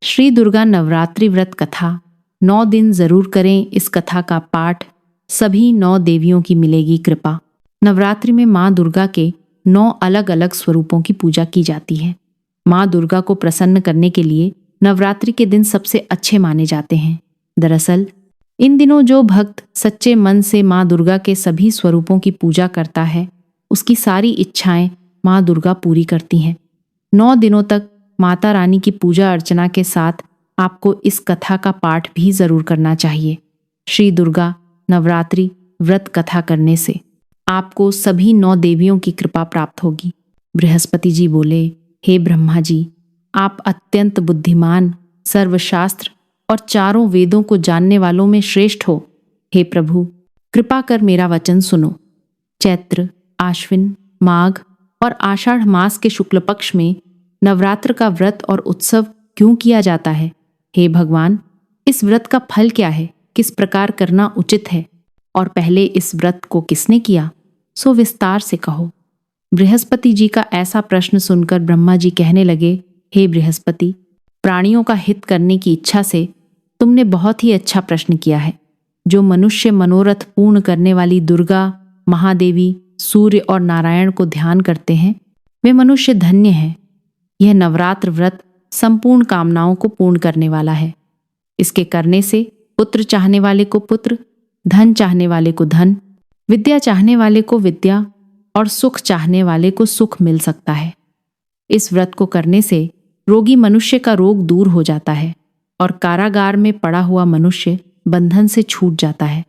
श्री दुर्गा नवरात्रि व्रत कथा 9 दिन जरूर करें। इस कथा का पाठ सभी 9 देवियों की मिलेगी कृपा। नवरात्रि में माँ दुर्गा के 9 अलग अलग स्वरूपों की पूजा की जाती है। माँ दुर्गा को प्रसन्न करने के लिए नवरात्रि के दिन सबसे अच्छे माने जाते हैं। दरअसल इन दिनों जो भक्त सच्चे मन से माँ दुर्गा के सभी स्वरूपों की पूजा करता है, उसकी सारी इच्छाएं माँ दुर्गा पूरी करती हैं। 9 दिनों तक माता रानी की पूजा अर्चना के साथ आपको इस कथा का पाठ भी जरूर करना चाहिए। श्री दुर्गा नवरात्रि व्रत कथा करने से आपको सभी 9 देवियों की कृपा प्राप्त होगी। बृहस्पति जी बोले, हे ब्रह्मा जी, आप अत्यंत बुद्धिमान, सर्वशास्त्र और चारों वेदों को जानने वालों में श्रेष्ठ हो। हे प्रभु, कृपा कर मेरा वचन सुनो। चैत्र, आश्विन, माघ और आषाढ़ मास के शुक्ल पक्ष में नवरात्र का व्रत और उत्सव क्यों किया जाता है? हे भगवान, इस व्रत का फल क्या है? किस प्रकार करना उचित है? और पहले इस व्रत को किसने किया, सो विस्तार से कहो। बृहस्पति जी का ऐसा प्रश्न सुनकर ब्रह्मा जी कहने लगे, हे बृहस्पति, प्राणियों का हित करने की इच्छा से तुमने बहुत ही अच्छा प्रश्न किया है। जो मनुष्य मनोरथ पूर्ण करने वाली दुर्गा, महादेवी, सूर्य और नारायण को ध्यान करते हैं, वे मनुष्य धन्य हैं। यह नवरात्र व्रत संपूर्ण कामनाओं को पूर्ण करने वाला है। इसके करने से पुत्र चाहने वाले को पुत्र, धन चाहने वाले को धन, विद्या चाहने वाले को विद्या और सुख चाहने वाले को सुख मिल सकता है। इस व्रत को करने से रोगी मनुष्य का रोग दूर हो जाता है और कारागार में पड़ा हुआ मनुष्य बंधन से छूट जाता है।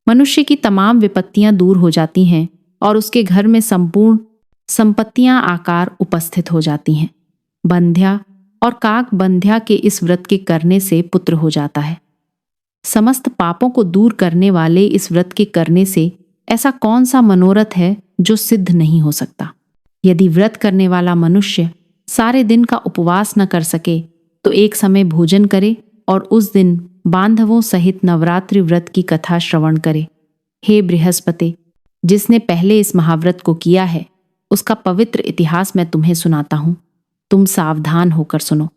मनुष्य की तमाम विपत्तियां दूर हो जाती हैं और उसके घर में संपूर्ण संपत्तियां आकार उपस्थित हो जाती हैं। बंध्या और काक बंध्या के इस व्रत के करने से पुत्र हो जाता है। समस्त पापों को दूर करने वाले इस व्रत के करने से ऐसा कौन सा मनोरथ है जो सिद्ध नहीं हो सकता? यदि व्रत करने वाला मनुष्य सारे दिन का उपवास न कर सके तो एक समय भोजन करे और उस दिन बांधवों सहित नवरात्रि व्रत की कथा श्रवण करे। हे बृहस्पति, जिसने पहले इस महाव्रत को किया है उसका पवित्र इतिहास मैं तुम्हें सुनाता हूँ। तुम सावधान होकर सुनो।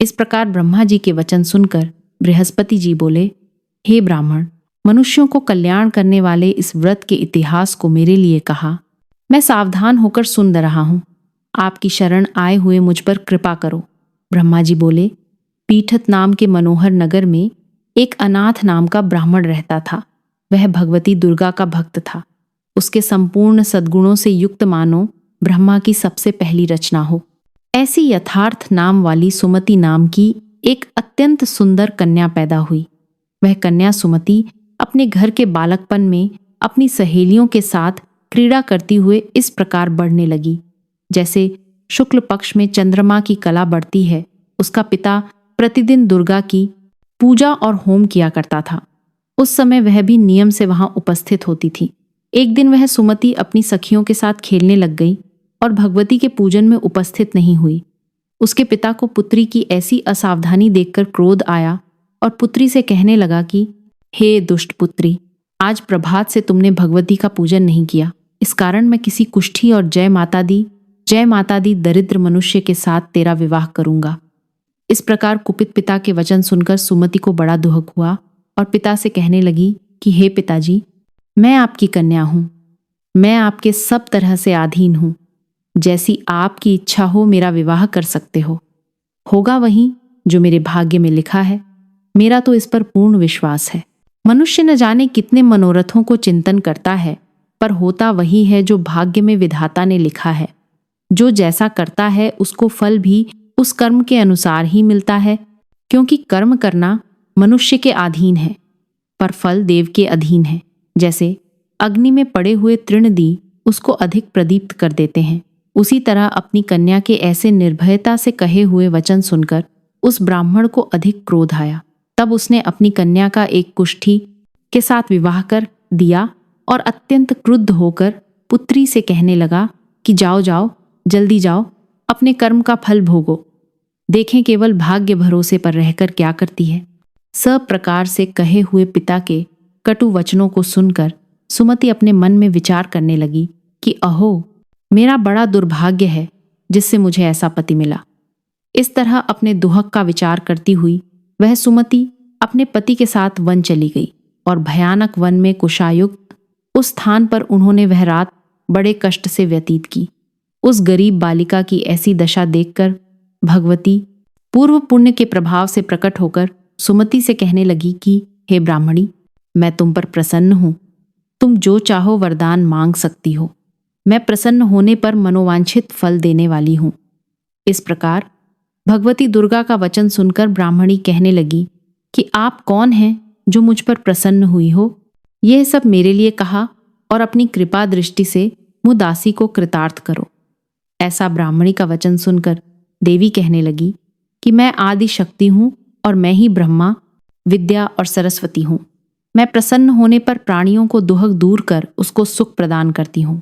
इस प्रकार ब्रह्मा जी के वचन सुनकर बृहस्पति जी बोले, हे ब्राह्मण, मनुष्यों को कल्याण करने वाले इस व्रत के इतिहास को मेरे लिए कहा। मैं सावधान होकर सुन रहा हूँ। आपकी शरण आए हुए मुझ पर कृपा करो। ब्रह्मा जी बोले, पीठत नाम के मनोहर नगर में एक अनाथ नाम का ब्राह्मण रहता था। वह भगवती दुर्गा का भक्त था। उसके संपूर्ण सद्गुणों से युक्त मानो ब्रह्मा की सबसे पहली रचना हो। ऐसी यथार्थ नाम वाली सुमति नाम की एक अत्यंत सुंदर कन्या पैदा हुई। वह कन्या सुमति अपने घर के बालकपन में अपनी सहेलियों के साथ क्रीड़ा करती हुए इस प्रकार बढ़ने लगी, जैसे शुक्ल पक्ष में चंद्रमा की कला बढ़ती है। उसका पिता प्रतिदिन दुर्गा की पूजा और होम किया करता था। उस समय वह भी नियम से वहां उपस्थित होती थी। एक दिन वह सुमति अपनी सखियों के साथ खेलने लग गई और भगवती के पूजन में उपस्थित नहीं हुई। उसके पिता को पुत्री की ऐसी असावधानी देखकर क्रोध आया और पुत्री से कहने लगा कि हे दुष्ट पुत्री, आज प्रभात से तुमने भगवती का पूजन नहीं किया। इस कारण मैं किसी कुष्ठी और जय माता दी दरिद्र मनुष्य के साथ तेरा विवाह करूंगा। इस प्रकार कुपित पिता के वचन सुनकर सुमति को बड़ा दुख हुआ और पिता से कहने लगी कि हे पिताजी, मैं आपकी कन्या हूं। मैं आपके सब तरह से अधीन हूं। जैसी आपकी इच्छा हो मेरा विवाह कर सकते हो। होगा वही जो मेरे भाग्य में लिखा है। मेरा तो इस पर पूर्ण विश्वास है। मनुष्य न जाने कितने मनोरथों को चिंतन करता है, पर होता वही है जो भाग्य में विधाता ने लिखा है। जो जैसा करता है उसको फल भी उस कर्म के अनुसार ही मिलता है, क्योंकि कर्म करना मनुष्य के अधीन है पर फल देव के अधीन है। जैसे अग्नि में पड़े हुए तृणदी उसको अधिक प्रदीप्त कर देते हैं, उसी तरह अपनी कन्या के ऐसे निर्भयता से कहे हुए वचन सुनकर उस ब्राह्मण को अधिक क्रोध आया। तब उसने अपनी कन्या का एक कुष्ठी के साथ विवाह कर दिया और अत्यंत क्रुद्ध होकर पुत्री से कहने लगा कि जाओ जाओ, जल्दी जाओ, अपने कर्म का फल भोगो। देखें केवल भाग्य भरोसे पर रहकर क्या करती है। सब प्रकार से कहे हुए पिता के कटु वचनों को सुनकर सुमति अपने मन में विचार करने लगी कि अहो, मेरा बड़ा दुर्भाग्य है जिससे मुझे ऐसा पति मिला। इस तरह अपने दुहक का विचार करती हुई वह सुमति अपने पति के साथ वन चली गई और भयानक वन में कुशायुक्त उस स्थान पर उन्होंने वह रात बड़े कष्ट से व्यतीत की। उस गरीब बालिका की ऐसी दशा देखकर भगवती पूर्व पुण्य के प्रभाव से प्रकट होकर सुमति से कहने लगी कि हे ब्राह्मणी, मैं तुम पर प्रसन्न हूं। तुम जो चाहो वरदान मांग सकती हो। मैं प्रसन्न होने पर मनोवांछित फल देने वाली हूं। इस प्रकार भगवती दुर्गा का वचन सुनकर ब्राह्मणी कहने लगी कि आप कौन हैं जो मुझ पर प्रसन्न हुई हो। यह सब मेरे लिए कहा और अपनी कृपा दृष्टि से मुदासी को कृतार्थ करो। ऐसा ब्राह्मणी का वचन सुनकर देवी कहने लगी कि मैं आदि शक्ति हूं और मैं ही ब्रह्मा, विद्या और सरस्वती हूं। मैं प्रसन्न होने पर प्राणियों को दुहक दूर कर उसको सुख प्रदान करती हूं।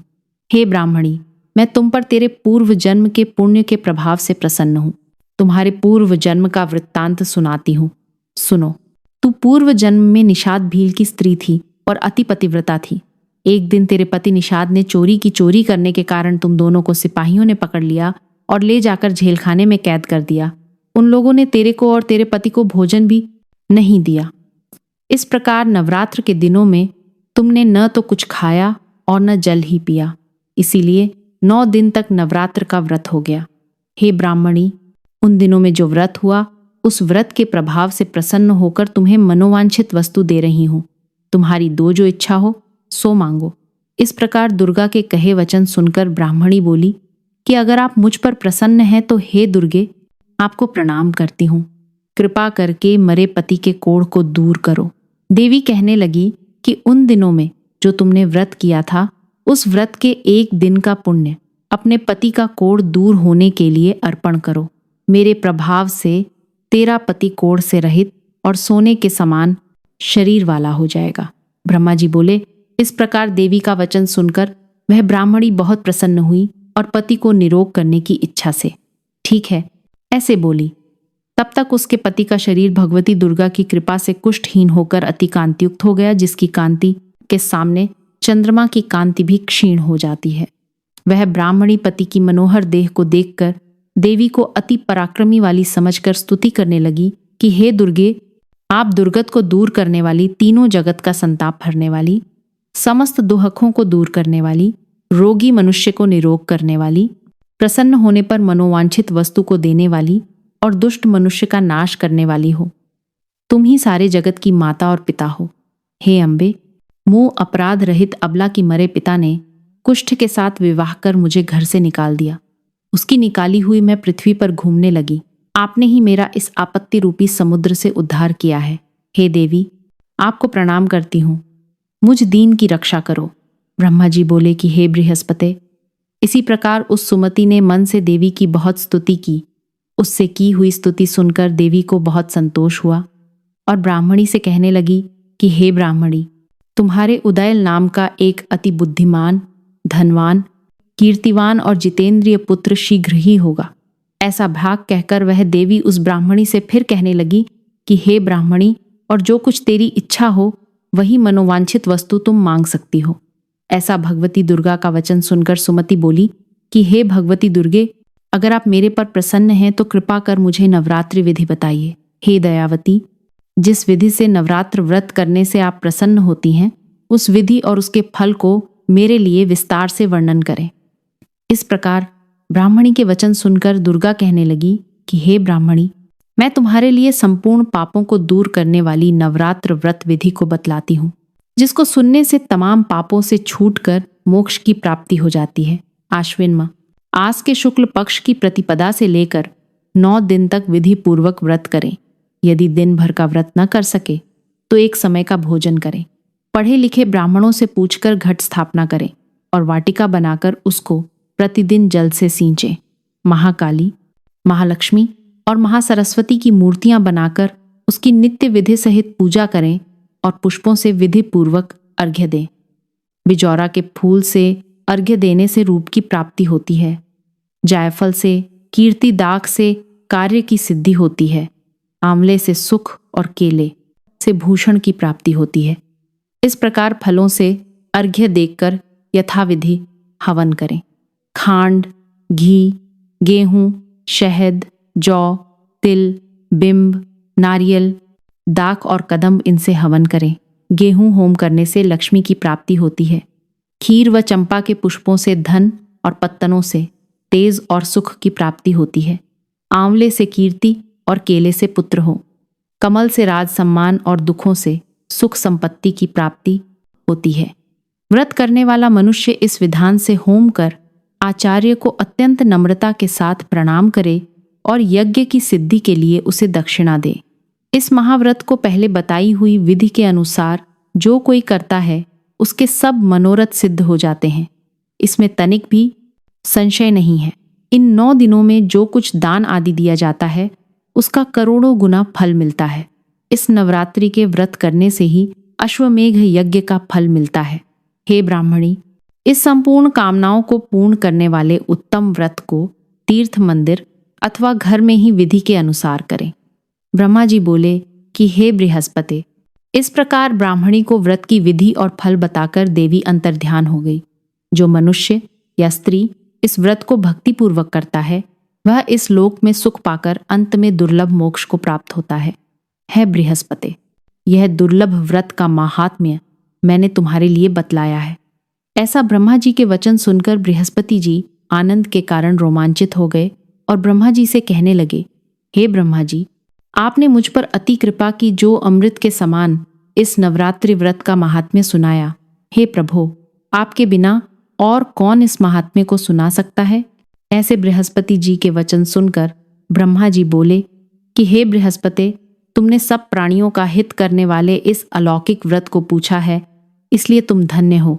हे ब्राह्मणी, मैं तुम पर तेरे पूर्व जन्म के पुण्य के प्रभाव से प्रसन्न हूं। तुम्हारे पूर्व जन्म का वृत्तांत सुनाती हूं। सुनो। तू पूर्व जन्म में निषाद भील की स्त्री थी और अति पतिव्रता थी। एक दिन तेरे पति निषाद ने चोरी करने के कारण तुम दोनों को सिपाहियों ने पकड़ लिया और ले जाकर झेलखाने में कैद कर दिया। उन लोगों ने तेरे को और तेरे पति को भोजन भी नहीं दिया। इस प्रकार नवरात्र के दिनों में तुमने न तो कुछ खाया और न जल ही पिया। इसीलिए 9 दिन तक नवरात्र का व्रत हो गया। हे ब्राह्मणी, उन दिनों में जो व्रत हुआ उस व्रत के प्रभाव से प्रसन्न होकर तुम्हें मनोवांछित वस्तु दे रही हूं। तुम्हारी जो इच्छा हो सो मांगो। इस प्रकार दुर्गा के कहे वचन सुनकर ब्राह्मणी बोली कि अगर आप मुझ पर प्रसन्न हैं तो हे दुर्गे, आपको प्रणाम करती हूं। कृपा करके मरे पति के कोढ़ को दूर करो। देवी कहने लगी कि उन दिनों में जो तुमने व्रत किया था उस व्रत के 1 दिन का पुण्य अपने पति का कोढ़ दूर होने के लिए अर्पण करो। मेरे प्रभाव से तेरा पति कोढ़ से रहित और सोने के समान शरीर वाला हो जाएगा। ब्रह्मा जी बोले। इस प्रकार देवी का वचन सुनकर वह ब्राह्मणी बहुत प्रसन्न हुई और पति को निरोग करने की इच्छा से ठीक है ऐसे बोली। तब तक उसके पति का शरीर भगवती दुर्गा की कृपा से कुष्ठहीन होकर अति कांतियुक्त हो गया, जिसकी कांति के सामने चंद्रमा की कांति भी क्षीण हो जाती है। वह ब्राह्मणी पति की मनोहर देह को देखकर देवी को अति पराक्रमी वाली समझकर स्तुति करने लगी कि हे दुर्गे, आप दुर्गत को दूर करने वाली, तीनों जगत का संताप हरने वाली, समस्त दुहकों को दूर करने वाली, रोगी मनुष्य को निरोग करने वाली, प्रसन्न होने पर मनोवांछित वस्तु को देने वाली और दुष्ट मनुष्य का नाश करने वाली हो। तुम ही सारे जगत की माता और पिता हो। हे अम्बे, मुंह अपराध रहित अबला की मरे पिता ने कुष्ठ के साथ विवाह कर मुझे घर से निकाल दिया। उसकी निकाली हुई मैं पृथ्वी पर घूमने लगी। आपने ही मेरा इस आपत्ति रूपी समुद्र से उद्धार किया है। हे देवी, आपको प्रणाम करती हूँ। मुझ दीन की रक्षा करो। ब्रह्मा जी बोले कि हे बृहस्पते। इसी प्रकार उस सुमति ने मन से देवी की बहुत स्तुति की। उससे की हुई स्तुति सुनकर देवी को बहुत संतोष हुआ और ब्राह्मणी से कहने लगी कि हे ब्राह्मणी, तुम्हारे उदयल नाम का एक अति बुद्धिमान, धनवान, कीर्तिवान और जितेंद्रिय पुत्र शीघ्र ही होगा। ऐसा भाग कहकर वह देवी उस ब्राह्मणी से फिर कहने लगी कि हे ब्राह्मणी, और जो कुछ तेरी इच्छा हो वही मनोवांछित वस्तु तुम मांग सकती हो। ऐसा भगवती दुर्गा का वचन सुनकर सुमति बोली कि हे भगवती दुर्गे, अगर आप मेरे पर प्रसन्न हैं तो कृपा कर मुझे नवरात्रि विधि बताइए। हे दयावती, जिस विधि से नवरात्र व्रत करने से आप प्रसन्न होती हैं उस विधि और उसके फल को मेरे लिए विस्तार से वर्णन करें। इस प्रकार ब्राह्मणी के वचन सुनकर दुर्गा कहने लगी कि हे ब्राह्मणी, मैं तुम्हारे लिए संपूर्ण पापों को दूर करने वाली नवरात्र व्रत विधि को बतलाती हूँ, जिसको सुनने से तमाम पापों से छूटकर मोक्ष की प्राप्ति हो जाती है। आश्विन माह आस के शुक्ल पक्ष की प्रतिपदा से लेकर 9 दिन तक विधि पूर्वक व्रत करें। यदि दिन भर का व्रत न कर सके तो 1 समय का भोजन करें। पढ़े लिखे ब्राह्मणों से पूछकर घट स्थापना करें और वाटिका बनाकर उसको प्रतिदिन जल से सींचें। महाकाली, महालक्ष्मी और महासरस्वती की मूर्तियां बनाकर उसकी नित्य विधि सहित पूजा करें और पुष्पों से विधि पूर्वक अर्घ्य दें। बिजौरा के फूल से अर्घ्य देने से रूप की प्राप्ति होती है। जायफल से, कीर्ति दाग से कार्य की सिद्धि होती है। आंवले से सुख और केले से भूषण की प्राप्ति होती है। इस प्रकार फलों से अर्घ्य देकर यथाविधि हवन करें। खांड, घी, गेहूं, शहद, जौ, तिल, बिंब, नारियल, दाख और कदम्ब इनसे हवन करें। गेहूं होम करने से लक्ष्मी की प्राप्ति होती है। खीर व चंपा के पुष्पों से धन और पत्तनों से तेज और सुख की प्राप्ति होती है। आंवले से कीर्ति और केले से पुत्र हो। कमल से राज सम्मान और दुखों से सुख संपत्ति की प्राप्ति होती है। व्रत करने वाला मनुष्य इस विधान से होम कर आचार्य को अत्यंत नम्रता के साथ प्रणाम करे और यज्ञ की सिद्धि के लिए उसे दक्षिणा दे। इस महाव्रत को पहले बताई हुई विधि के अनुसार जो कोई करता है उसके सब मनोरथ सिद्ध हो जाते हैं। इसमें तनिक भी संशय नहीं है। इन 9 दिनों में जो कुछ दान आदि दिया जाता है उसका करोड़ों गुना फल मिलता है। इस नवरात्रि के व्रत करने से ही अश्वमेघ यज्ञ का फल मिलता है। हे ब्राह्मणी, इस संपूर्ण कामनाओं को पूर्ण करने वाले उत्तम व्रत को तीर्थ मंदिर अथवा घर में ही विधि के अनुसार करें। ब्रह्मा जी बोले कि हे बृहस्पति, इस प्रकार ब्राह्मणी को व्रत की विधि और फल बताकर देवी अंतर्ध्यान हो गई। जो मनुष्य या स्त्री इस व्रत को भक्तिपूर्वक करता है वह इस लोक में सुख पाकर अंत में दुर्लभ मोक्ष को प्राप्त होता है। हे बृहस्पति, यह दुर्लभ व्रत का माहात्म्य मैंने तुम्हारे लिए बतलाया है। ऐसा ब्रह्मा जी के वचन सुनकर बृहस्पति जी आनंद के कारण रोमांचित हो गए और ब्रह्मा जी से कहने लगे, हे ब्रह्मा जी, आपने मुझ पर अति कृपा की जो अमृत के समान इस नवरात्रि व्रत का महात्म्य सुनाया। हे प्रभो, आपके बिना और कौन इस महात्म्य को सुना सकता है? ऐसे बृहस्पति जी के वचन सुनकर ब्रह्मा जी बोले कि हे बृहस्पति, तुमने सब प्राणियों का हित करने वाले इस अलौकिक व्रत को पूछा है, इसलिए तुम धन्य हो।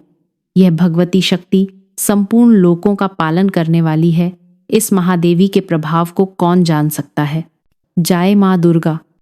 यह भगवती शक्ति संपूर्ण लोकों का पालन करने वाली है। इस महादेवी के प्रभाव को कौन जान सकता है। जय माँ दुर्गा।